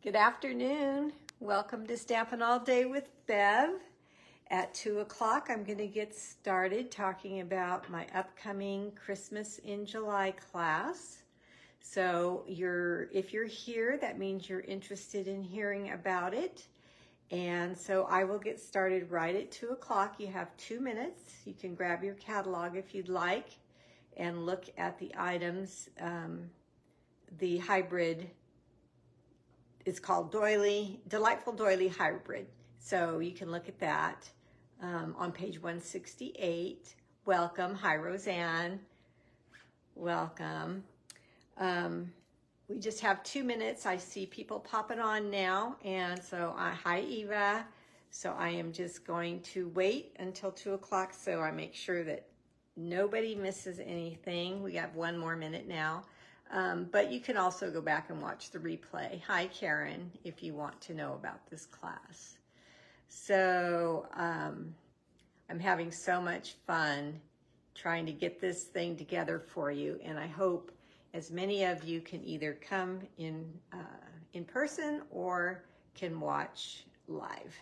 Good afternoon. Welcome to Stampin' All Day with Bev. At 2 o'clock, I'm going to get started talking about my upcoming Christmas in July class. So if you're here, that means you're interested in hearing about it. And so I will get started right at 2 o'clock. You have 2 minutes. You can grab your catalog if you'd like and look at the items. The hybrid is called Delightful Doily Hybrid. So you can look at that on page 168. Welcome. Hi, Roseanne. Welcome. We just have 2 minutes. I see people popping on now. And so, hi, Eva. So I am just going to wait until 2 o'clock so I make sure that nobody misses anything. We have 1 more minute now. But you can also go back and watch the replay. Hi, Karen, if you want to know about this class. So I'm having so much fun trying to get this thing together for you, and I hope as many of you can either come in person or can watch live.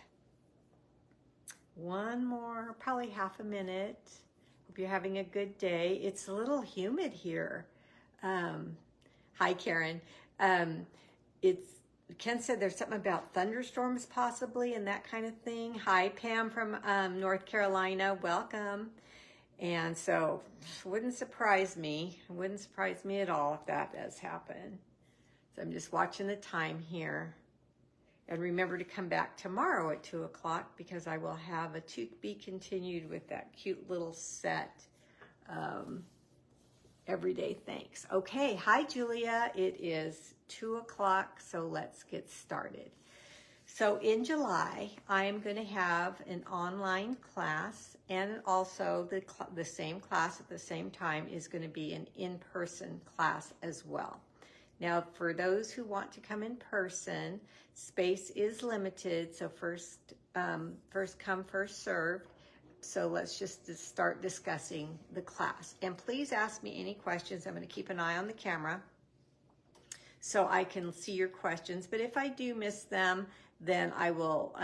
1 more, probably half a minute. Hope you're having a good day. It's a little humid here. Hi, Karen. Ken said there's something about thunderstorms possibly and that kind of thing. Hi, Pam from North Carolina. Welcome. And so wouldn't surprise me. It wouldn't surprise me at all if that does happen. So I'm just watching the time here. And remember to come back tomorrow at 2 o'clock because I will have a To Be Continued with that cute little set. Everyday thanks. Okay, hi Julia. It is 2 o'clock, so let's get started. So in July, I am going to have an online class, and also the same class at the same time is going to be an in-person class as well. Now, for those who want to come in person, space is limited, so first come, first served. So let's just start discussing the class. And please ask me any questions. I'm going to keep an eye on the camera so I can see your questions. But if I do miss them, then I will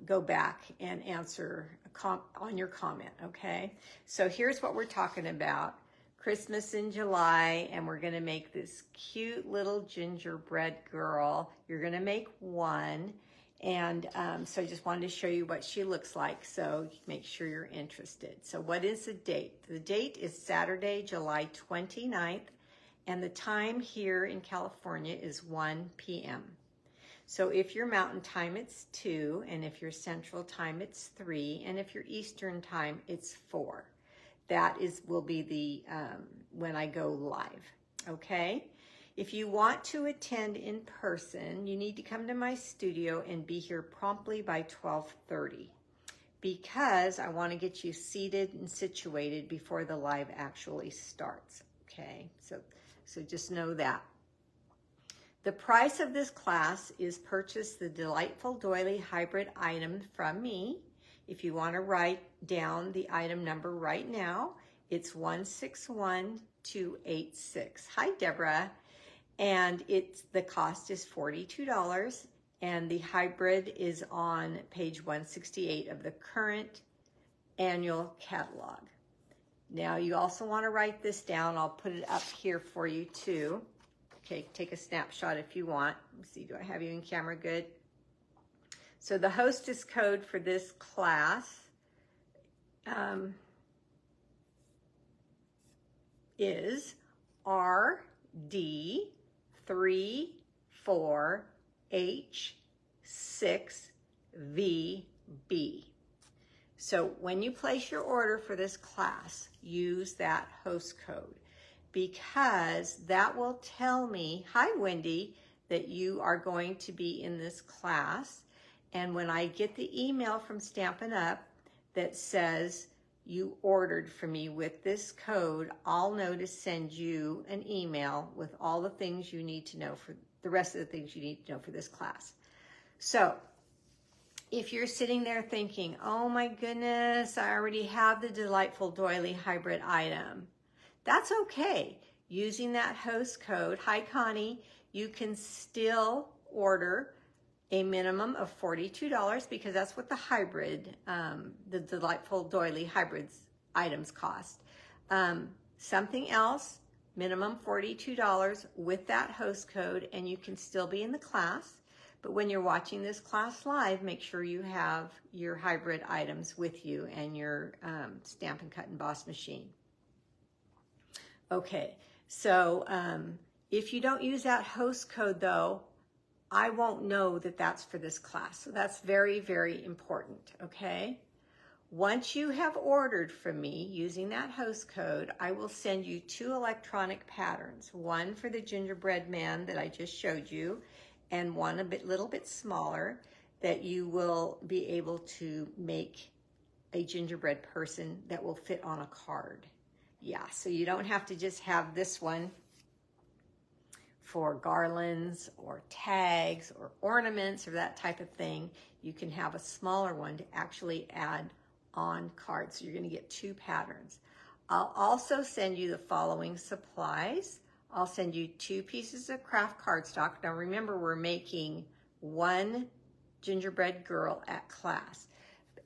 go back and answer on your comment, okay? So here's what we're talking about. Christmas in July, and we're going to make this cute little gingerbread girl. You're going to make one. And so I just wanted to show you what she looks like, so make sure you're interested. So what is the date? The date is Saturday, July 29th, and the time here in California is 1 p.m. So if you're Mountain Time, it's 2, and if you're Central Time, it's 3, and if you're Eastern Time, it's 4. That will be the when I go live, okay? If you want to attend in person, you need to come to my studio and be here promptly by 12:30 because I want to get you seated and situated before the live actually starts, okay? So just know that. The price of this class is purchase the Delightful Doily Hybrid item from me. If you want to write down the item number right now, it's 161286. Hi, Deborah. And the cost is $42, and the hybrid is on page 168 of the current annual catalog. Now you also want to write this down. I'll put it up here for you too. Okay, take a snapshot if you want. Let's see, do I have you in camera good? So the hostess code for this class is RD34H6VB. So when you place your order for this class, use that host code because that will tell me, hi Wendy, that you are going to be in this class. And when I get the email from Stampin' Up that says you ordered from me with this code, I'll know to send you an email with all the things you need to know for the rest of the things you need to know for this class. So if you're sitting there thinking, oh my goodness, I already have the Delightful Doily Hybrid item, that's okay. Using that host code, hi Connie, you can still order a minimum of $42 because that's what the hybrid, the Delightful Doily hybrids items cost. Something else, minimum $42 with that host code, and you can still be in the class. But when you're watching this class live, make sure you have your hybrid items with you and your Stampin' Cut and Emboss machine. Okay, so if you don't use that host code though, I won't know that that's for this class. So that's very, very important, okay? Once you have ordered from me using that host code, I will send you 2 electronic patterns, one for the gingerbread man that I just showed you, and one little bit smaller that you will be able to make a gingerbread person that will fit on a card. Yeah, so you don't have to just have this one for garlands or tags or ornaments or that type of thing. You can have a smaller one to actually add on cards. So you're going to get 2 patterns. I'll also send you the following supplies. I'll send you 2 pieces of craft cardstock. Now remember, we're making 1 gingerbread girl at class.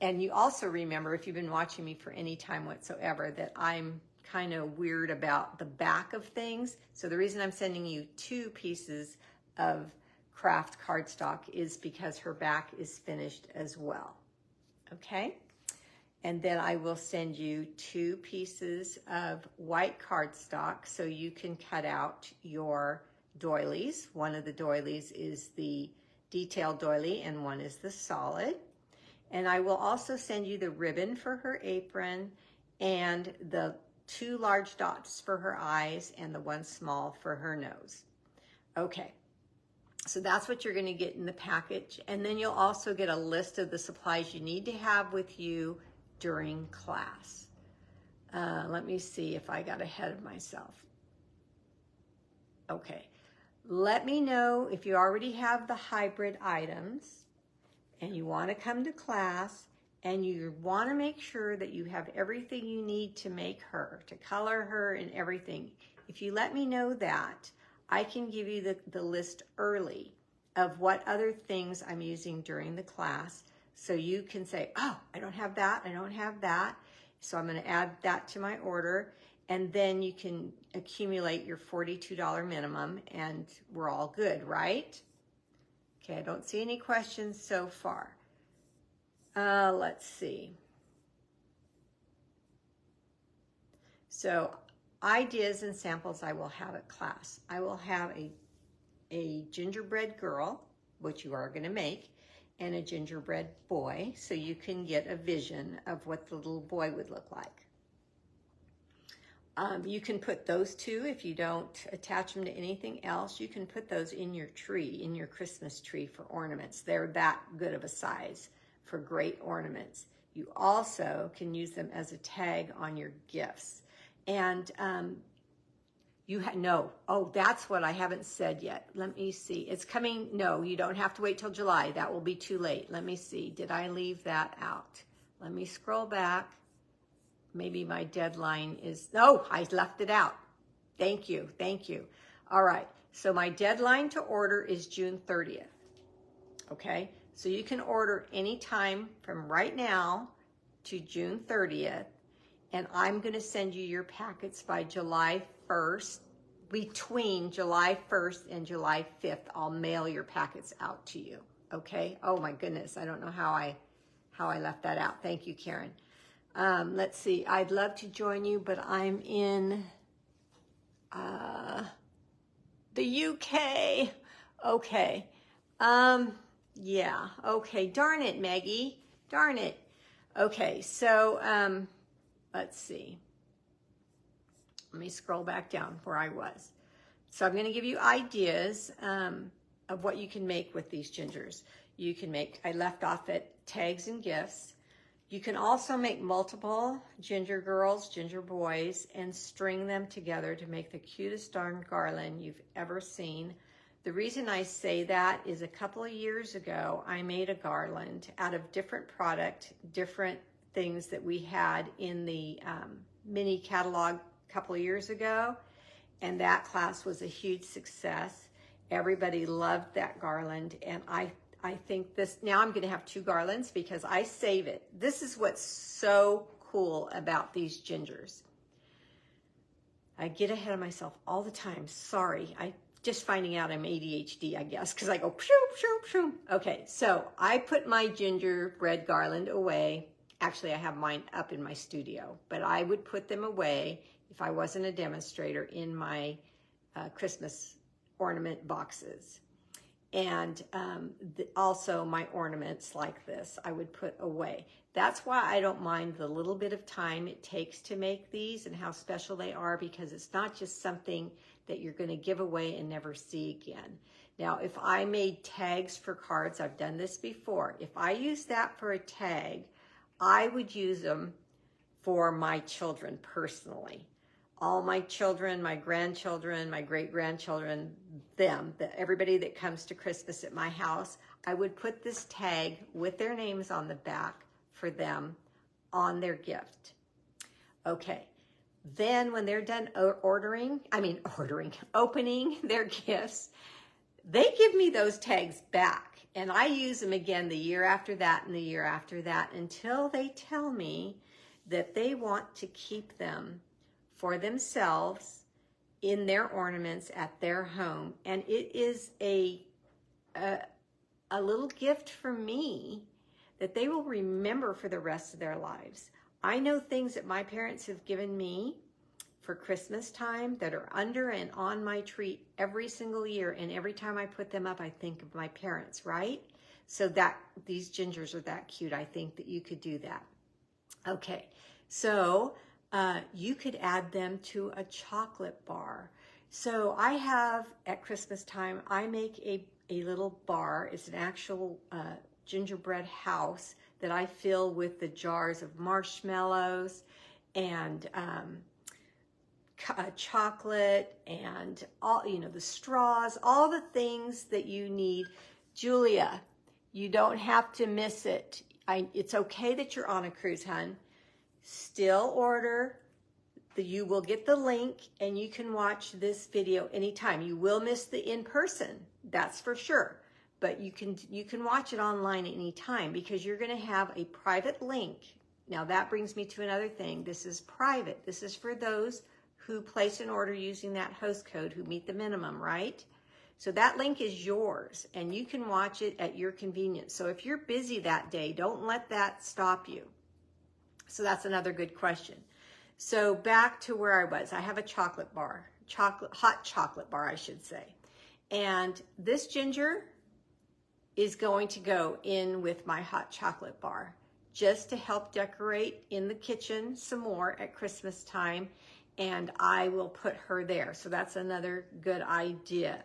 And you also remember, if you've been watching me for any time whatsoever, that I'm kind of weird about the back of things. So the reason I'm sending you 2 pieces of craft cardstock is because her back is finished as well. Okay? And then I will send you 2 pieces of white cardstock so you can cut out your doilies. One of the doilies is the detailed doily and one is the solid. And I will also send you the ribbon for her apron and the 2 large dots for her eyes and the 1 small for her nose. Okay, so that's what you're going to get in the package. And then you'll also get a list of the supplies you need to have with you during class. Let me see if I got ahead of myself. Okay, let me know if you already have the hybrid items and you want to come to class and you want to make sure that you have everything you need to make her, to color her and everything. If you let me know that, I can give you the list early of what other things I'm using during the class. So you can say, oh, I don't have that, I don't have that. So I'm going to add that to my order. And then you can accumulate your $42 minimum and we're all good, right? Okay, I don't see any questions so far. Let's see. So ideas and samples I will have at class. I will have a gingerbread girl, which you are going to make, and a gingerbread boy, so you can get a vision of what the little boy would look like. You can put those 2, if you don't attach them to anything else, you can put those in your tree, in your Christmas tree for ornaments. They're that good of a size for great ornaments. You also can use them as a tag on your gifts. And oh, that's what I haven't said yet. Let me see. It's coming. No, you don't have to wait till July. That will be too late. Let me see. Did I leave that out? Let me scroll back. Maybe my deadline is, no, I left it out. Thank you. Thank you. All right. So my deadline to order is June 30th. Okay. So you can order anytime from right now to June 30th. And I'm going to send you your packets by July 1st. Between July 1st and July 5th, I'll mail your packets out to you. Okay? Oh my goodness, I don't know how I left that out. Thank you, Karen. Let's see. I'd love to join you, but I'm in the UK. Okay. Yeah. Okay. Darn it, Maggie. Darn it. Okay. So let's see. Let me scroll back down where I was. So I'm going to give you ideas of what you can make with these gingers. You can make, I left off at tags and gifts. You can also make multiple ginger girls, ginger boys, and string them together to make the cutest darn garland you've ever seen. The reason I say that is a couple of years ago, I made a garland out of different product, different things that we had in the mini catalog a couple of years ago, and that class was a huge success. Everybody loved that garland, and I I think this, now I'm gonna have 2 garlands because I save it. This is what's so cool about these gingers. I get ahead of myself all the time. Sorry, I just finding out I'm ADHD, I guess, because I go pshoo, pshoo, pshoo. Okay, so I put my gingerbread garland away. Actually, I have mine up in my studio, but I would put them away if I wasn't a demonstrator in my Christmas ornament boxes. And also my ornaments like this, I would put away. That's why I don't mind the little bit of time it takes to make these and how special they are, because it's not just something that you're going to give away and never see again. Now, if I made tags for cards, I've done this before. If I use that for a tag, I would use them for my children personally. All my children, my grandchildren, my great-grandchildren, everybody that comes to Christmas at my house, I would put this tag with their names on the back for them on their gift. Okay, then when they're done opening their gifts, they give me those tags back, and I use them again the year after that and the year after that until they tell me that they want to keep them for themselves in their ornaments at their home. And it is a little gift for me that they will remember for the rest of their lives. I know things that my parents have given me for Christmas time that are under and on my tree every single year, and every time I put them up, I think of my parents, right? So that these gingers are that cute. I think that you could do that. Okay, so you could add them to a chocolate bar. So I have, at Christmas time, I make a little bar. It's an actual gingerbread house that I fill with the jars of marshmallows and chocolate and all, the straws, all the things that you need. Julia, you don't have to miss it. It's okay that you're on a cruise, hon. Still order. You will get the link and you can watch this video anytime. You will miss the in-person, that's for sure. But you can watch it online anytime because you're going to have a private link. Now that brings me to another thing. This is private. This is for those who place an order using that host code, who meet the minimum, right? So that link is yours and you can watch it at your convenience. So if you're busy that day, don't let that stop you. So that's another good question. So back to where I was. I have a chocolate bar, hot chocolate bar, I should say. And this ginger is going to go in with my hot chocolate bar just to help decorate in the kitchen some more at Christmas time. And I will put her there. So that's another good idea.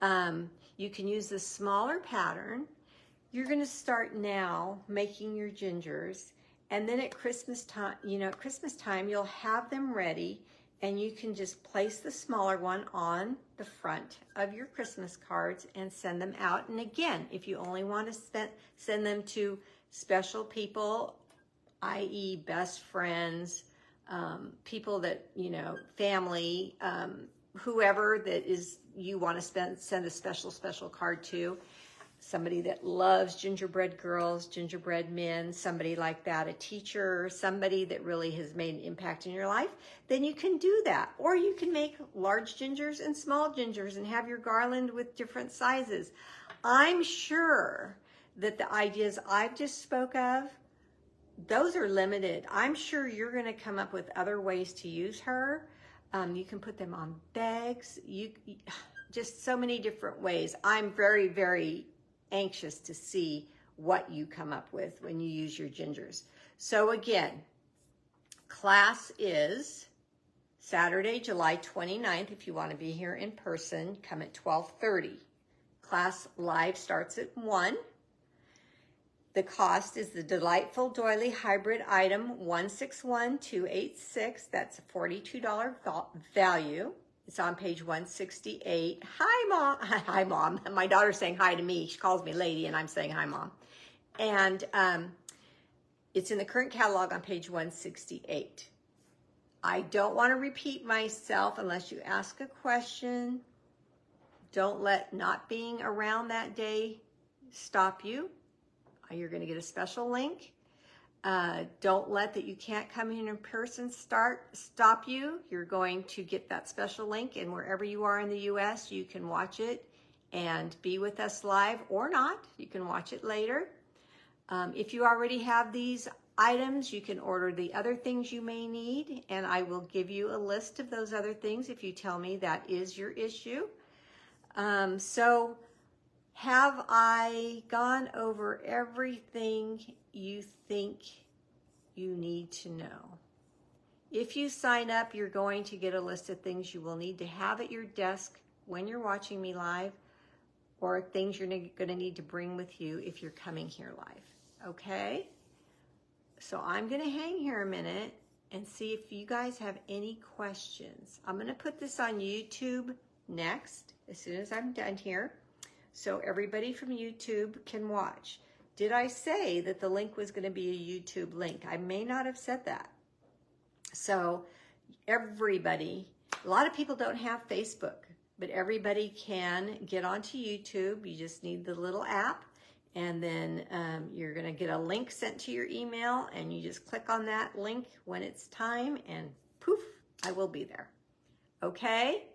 You can use the smaller pattern. You're going to start now making your gingers. And then at Christmas time, at Christmas time, you'll have them ready and you can just place the smaller one on the front of your Christmas cards and send them out. And again, if you only want to send them to special people, i.e. best friends, people that, family, whoever that is, you want to send a special card to, somebody that loves gingerbread girls, gingerbread men, somebody like that, a teacher, somebody that really has made an impact in your life, then you can do that. Or you can make large gingers and small gingers and have your garland with different sizes. I'm sure that the ideas I've just spoke of, those are limited. I'm sure you're going to come up with other ways to use her. You can put them on bags. Just so many different ways. I'm very, very anxious to see what you come up with when you use your gingers. So again, class is Saturday, July 29th. If you want to be here in person, come at 12:30. Class live starts at 1. The cost is the Delightful Doily Hybrid Item 161286. That's a $42 value. It's on page 168. Hi, Mom. Hi, Mom. My daughter's saying hi to me. She calls me lady, and I'm saying hi, Mom. And it's in the current catalog on page 168. I don't want to repeat myself unless you ask a question. Don't let not being around that day stop you. You're going to get a special link. Don't let that you can't come in person stop you. You're going to get that special link, and wherever you are in the U.S., you can watch it and be with us live or not. You can watch it later. If you already have these items, you can order the other things you may need, and I will give you a list of those other things if you tell me that is your issue. So have I gone over everything you think you need to know? If you sign up, you're going to get a list of things you will need to have at your desk when you're watching me live, or things you're going to need to bring with you if you're coming here live. Okay? So I'm going to hang here a minute and see if you guys have any questions. I'm going to put this on YouTube next, as soon as I'm done here, so everybody from YouTube can watch. Did I say that the link was going to be a YouTube link? I may not have said that. So everybody, a lot of people don't have Facebook, but everybody can get onto YouTube. You just need the little app, and then you're going to get a link sent to your email, and you just click on that link when it's time, and poof, I will be there. Okay?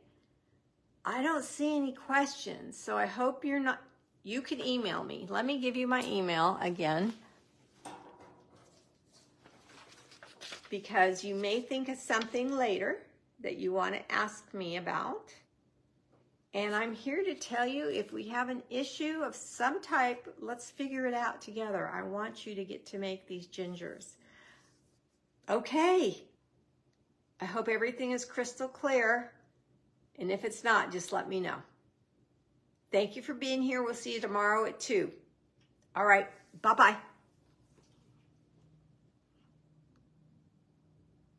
I don't see any questions, so I hope you're not. You can email me. Let me give you my email again, because you may think of something later that you want to ask me about. And I'm here to tell you, if we have an issue of some type, let's figure it out together. I want you to get to make these gingers. Okay. I hope everything is crystal clear. And if it's not, just let me know. Thank you for being here. We'll see you tomorrow at 2. All right. Bye-bye.